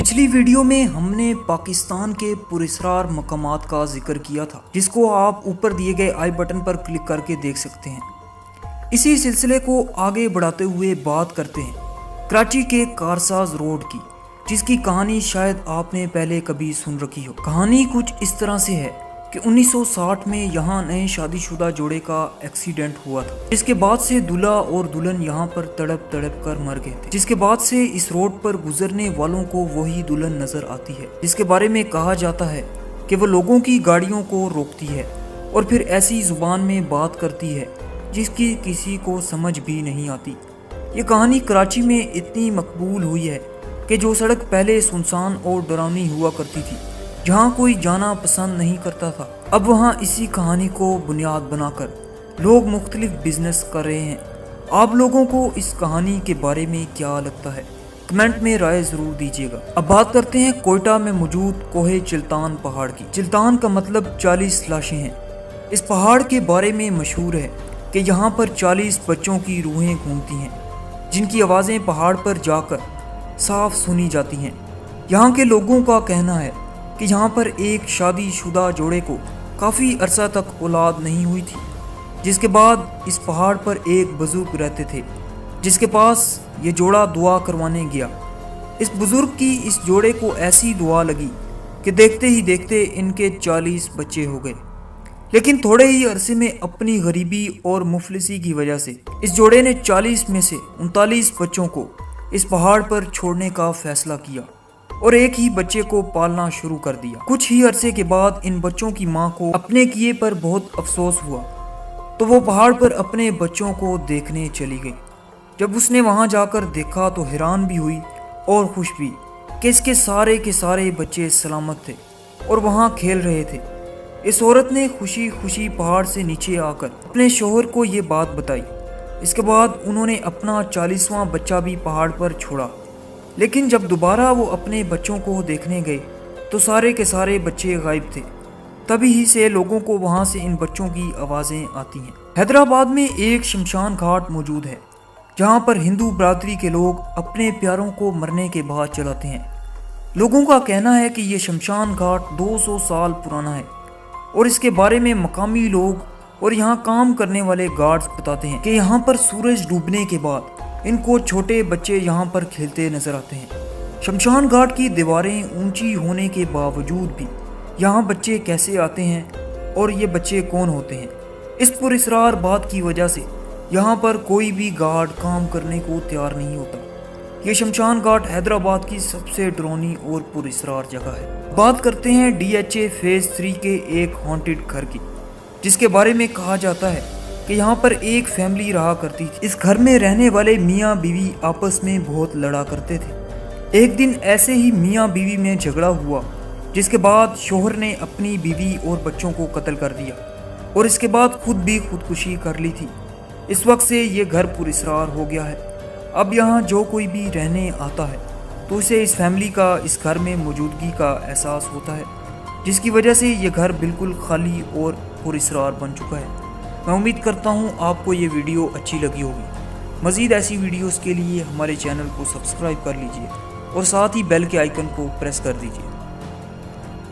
پچھلی ویڈیو میں ہم نے پاکستان کے پراسرار مقامات کا ذکر کیا تھا، جس کو آپ اوپر دیے گئے آئی بٹن پر کلک کر کے دیکھ سکتے ہیں۔ اسی سلسلے کو آگے بڑھاتے ہوئے بات کرتے ہیں کراچی کے کارساز روڈ کی، جس کی کہانی شاید آپ نے پہلے کبھی سن رکھی ہو۔ کہانی کچھ اس طرح سے ہے کہ 1960 میں یہاں نئے شادی شدہ جوڑے کا ایکسیڈنٹ ہوا تھا، جس کے بعد سے دلہا اور دلہن یہاں پر تڑپ تڑپ کر مر گئے تھے، جس کے بعد سے اس روڈ پر گزرنے والوں کو وہی دلہن نظر آتی ہے، جس کے بارے میں کہا جاتا ہے کہ وہ لوگوں کی گاڑیوں کو روکتی ہے اور پھر ایسی زبان میں بات کرتی ہے جس کی کسی کو سمجھ بھی نہیں آتی۔ یہ کہانی کراچی میں اتنی مقبول ہوئی ہے کہ جو سڑک پہلے سنسان اور ڈراؤنی ہوا کرتی تھی، جہاں کوئی جانا پسند نہیں کرتا تھا، اب وہاں اسی کہانی کو بنیاد بنا کر لوگ مختلف بزنس کر رہے ہیں۔ آپ لوگوں کو اس کہانی کے بارے میں کیا لگتا ہے؟ کمنٹ میں رائے ضرور دیجیے گا۔ اب بات کرتے ہیں کوئٹہ میں موجود کوہ چلتان پہاڑ کی۔ چلتان کا مطلب 40 لاشیں ہیں۔ اس پہاڑ کے بارے میں مشہور ہے کہ یہاں پر 40 بچوں کی روحیں گھومتی ہیں، جن کی آوازیں پہاڑ پر جا کر صاف سنی جاتی ہیں۔ یہاں کے لوگوں کا کہنا ہے کہ یہاں پر ایک شادی شدہ جوڑے کو کافی عرصہ تک اولاد نہیں ہوئی تھی، جس کے بعد اس پہاڑ پر ایک بزرگ رہتے تھے، جس کے پاس یہ جوڑا دعا کروانے گیا۔ اس بزرگ کی اس جوڑے کو ایسی دعا لگی کہ دیکھتے ہی دیکھتے ان کے 40 بچے ہو گئے، لیکن تھوڑے ہی عرصے میں اپنی غریبی اور مفلسی کی وجہ سے اس جوڑے نے 40 میں سے 39 بچوں کو اس پہاڑ پر چھوڑنے کا فیصلہ کیا اور ایک ہی بچے کو پالنا شروع کر دیا۔ کچھ ہی عرصے کے بعد ان بچوں کی ماں کو اپنے کیے پر بہت افسوس ہوا، تو وہ پہاڑ پر اپنے بچوں کو دیکھنے چلی گئی۔ جب اس نے وہاں جا کر دیکھا تو حیران بھی ہوئی اور خوش بھی کہ اس کے سارے بچے سلامت تھے اور وہاں کھیل رہے تھے۔ اس عورت نے خوشی خوشی پہاڑ سے نیچے آ کر اپنے شوہر کو یہ بات بتائی۔ اس کے بعد انہوں نے اپنا 40واں بچہ بھی پہاڑ پر چھوڑا، لیکن جب دوبارہ وہ اپنے بچوں کو دیکھنے گئے تو سارے بچے غائب تھے۔ تبھی ہی سے لوگوں کو وہاں سے ان بچوں کی آوازیں آتی ہیں۔ حیدرآباد میں ایک شمشان گھاٹ موجود ہے، جہاں پر ہندو برادری کے لوگ اپنے پیاروں کو مرنے کے بعد جلاتے ہیں۔ لوگوں کا کہنا ہے کہ یہ شمشان گھاٹ 200 سال پرانا ہے، اور اس کے بارے میں مقامی لوگ اور یہاں کام کرنے والے گارڈز بتاتے ہیں کہ یہاں پر سورج ڈوبنے کے بعد ان کو چھوٹے بچے یہاں پر کھیلتے نظر آتے ہیں۔ شمشان گھاٹ کی دیواریں اونچی ہونے کے باوجود بھی یہاں بچے کیسے آتے ہیں اور یہ بچے کون ہوتے ہیں؟ اس پراسرار بات کی وجہ سے یہاں پر کوئی بھی گارڈ کام کرنے کو تیار نہیں ہوتا۔ یہ شمشان گھاٹ حیدرآباد کی سب سے ڈرونی اور پراسرار جگہ ہے۔ بات کرتے ہیں DHA فیز 3 کے ایک ہانٹڈ گھر کی، جس کے بارے میں کہا جاتا ہے کہ یہاں پر ایک فیملی رہا کرتی تھی۔ اس گھر میں رہنے والے میاں بیوی آپس میں بہت لڑا کرتے تھے۔ ایک دن ایسے ہی میاں بیوی میں جھگڑا ہوا، جس کے بعد شوہر نے اپنی بیوی اور بچوں کو قتل کر دیا اور اس کے بعد خود بھی خودکشی کر لی تھی۔ اس وقت سے یہ گھر پراسرار ہو گیا ہے۔ اب یہاں جو کوئی بھی رہنے آتا ہے تو اسے اس فیملی کا اس گھر میں موجودگی کا احساس ہوتا ہے، جس کی وجہ سے یہ گھر بالکل خالی اور پراسرار بن چکا ہے۔ میں امید کرتا ہوں آپ کو یہ ویڈیو اچھی لگی ہوگی۔ مزید ایسی ویڈیوز کے لیے ہمارے چینل کو سبسکرائب کر لیجئے اور ساتھ ہی بیل کے آئیکن کو پریس کر دیجئے۔